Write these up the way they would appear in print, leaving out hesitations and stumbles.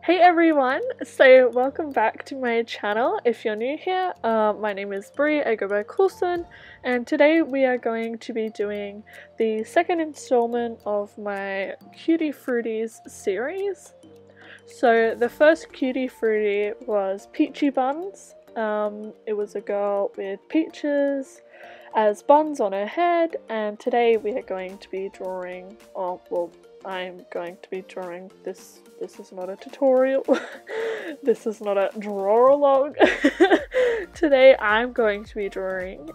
Hey everyone! So welcome back to my channel. If you're new here, my name is Brie, I go by Coulson, and today we are going to be doing the second installment of my Cutie Fruities series. So the first Cutie Fruitie was Peachy Buns. It was a girl with peaches as buns on her head, and today we are going to be drawing, I'm going to be drawing this. This is not a tutorial. This is not a draw-along. Today I'm going to be drawing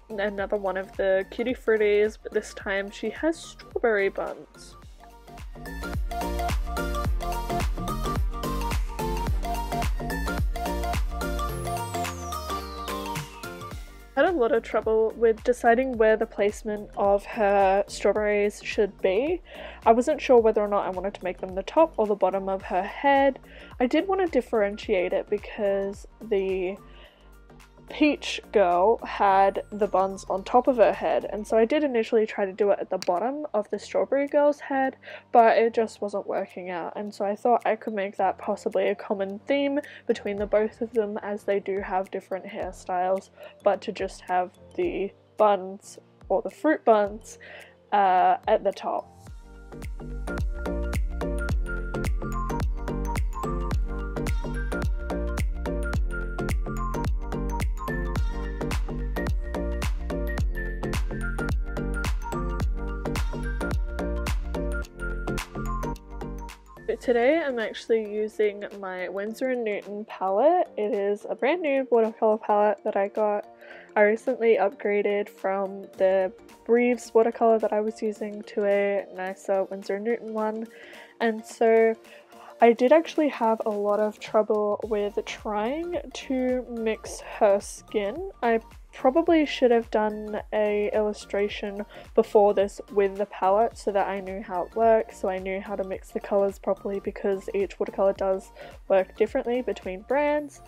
another one of the Cutie Fruities, but this time she has strawberry buns. I had a lot of trouble with deciding where the placement of her strawberries should be. I wasn't sure whether or not I wanted to make them the top or the bottom of her head. I did want to differentiate it because the peach girl had the buns on top of her head, and so I did initially try to do it at the bottom of the strawberry girl's head, but it just wasn't working out, and so I thought I could make that possibly a common theme between the both of them, as they do have different hairstyles, but to just have the buns, or the fruit buns, at the top. Today I'm actually using my Winsor & Newton palette. It is a brand new watercolor palette that I got. I recently upgraded from the Breves watercolor that I was using to a nicer Winsor & Newton one, and so I did actually have a lot of trouble with trying to mix her skin. I probably should have done a illustration before this with the palette so that I knew how it works, so I knew how to mix the colours properly, because each watercolour does work differently between brands,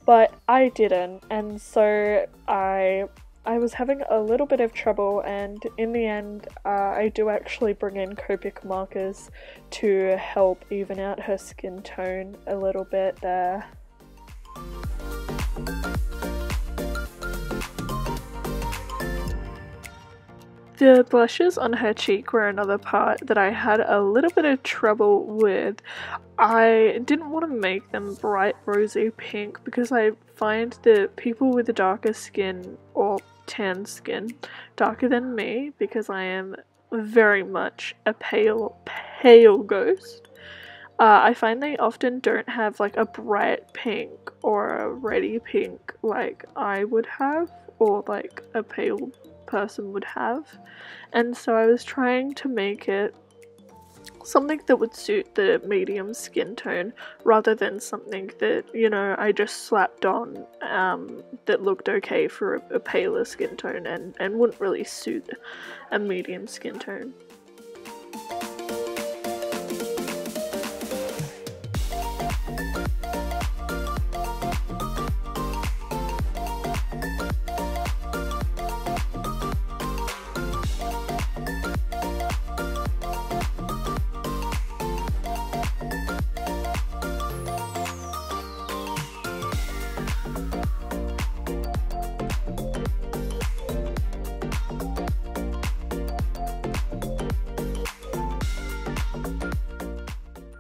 but I didn't, and so I was having a little bit of trouble, and in the end I do actually bring in Copic markers to help even out her skin tone a little bit there. The blushes on her cheek were another part that I had a little bit of trouble with. I didn't want to make them bright rosy pink because I find that people with a darker skin, or tan skin, darker than me, because I am very much a pale ghost, I find they often don't have like a bright pink or a reddy pink like I would have, or like a pale person would have, and so I was trying to make it something that would suit the medium skin tone rather than something that, you know, I just slapped on that looked okay for a paler skin tone and wouldn't really suit a medium skin tone.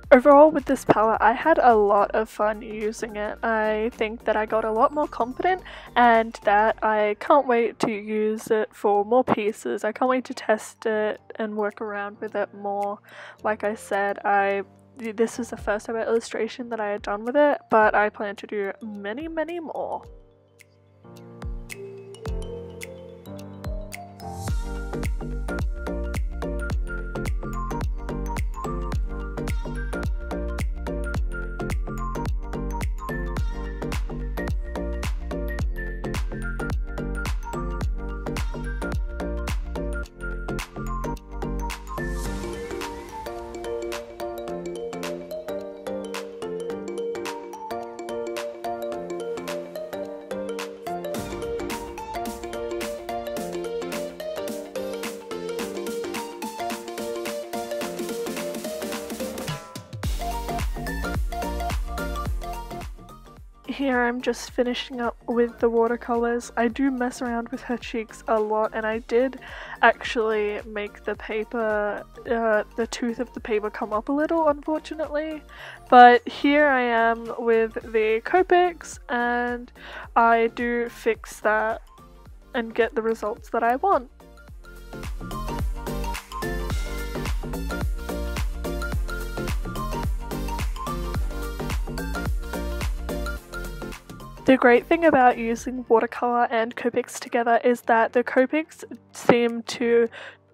Overall with this palette, I had a lot of fun using it. I think that I got a lot more confident, and that I can't wait to use it for more pieces. I can't wait to test it and work around with it more. Like I said, this was the first ever illustration that I had done with it, but I plan to do many more. here I'm just finishing up with the watercolors. I do mess around with her cheeks a lot, and I did actually make the paper, the tooth of the paper come up a little, unfortunately. But here I am with the Copics, and I do fix that and get the results that I want. The great thing about using watercolor and Copics together is that the Copics seem to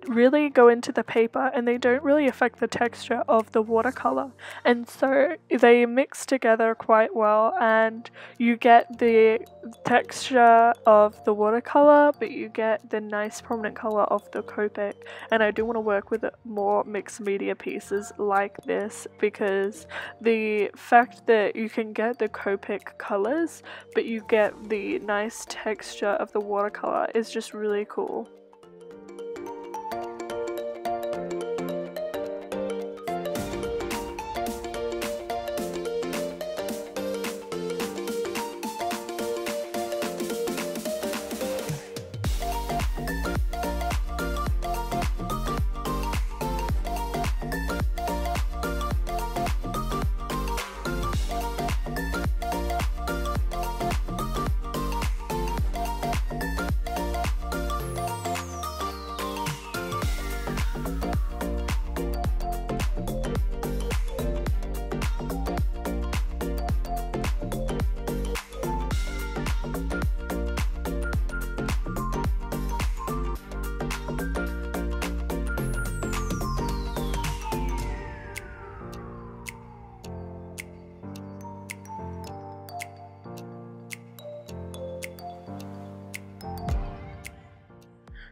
really go into the paper and they don't really affect the texture of the watercolor, and so they mix together quite well and you get the texture of the watercolor but you get the nice prominent color of the Copic. And I do want to work with more mixed media pieces like this, because the fact that you can get the Copic colors but you get the nice texture of the watercolor is just really cool.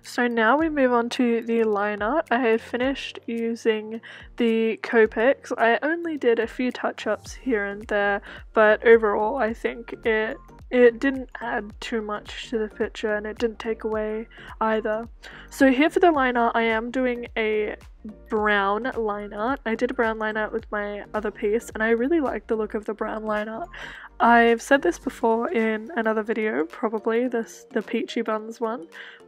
So now we move on to the line art. I had finished using the Copics. I only did a few touch-ups here and there, but overall I think it didn't add too much to the picture and it didn't take away either. So here for the line art, I am doing a brown line art. I did a brown line art with my other piece and I really like the look of the brown line art. I've said this before in another video, probably the peachy buns one,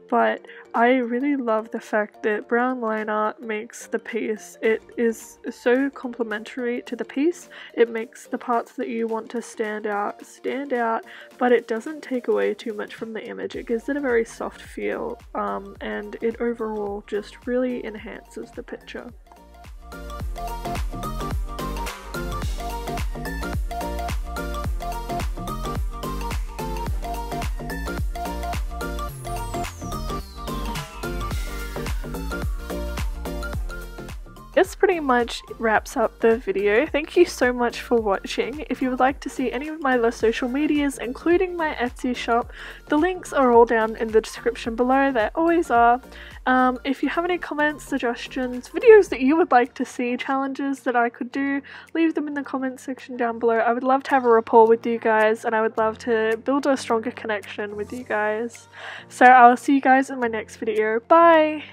but I really love the fact that brown line art makes the piece, it is so complementary to the piece. It makes the parts that you want to stand out, but it doesn't take away too much from the image. It gives it a very soft feel, and it overall just really enhances the picture. This pretty much wraps up the video. Thank you so much for watching. If you would like to see any of my other social medias, including my Etsy shop, the links are all down in the description below. They always are. If you have any comments, suggestions, videos that you would like to see, challenges that I could do, leave them in the comments section down below. I would love to have a rapport with you guys and I would love to build a stronger connection with you guys. So I'll see you guys in my next video. Bye!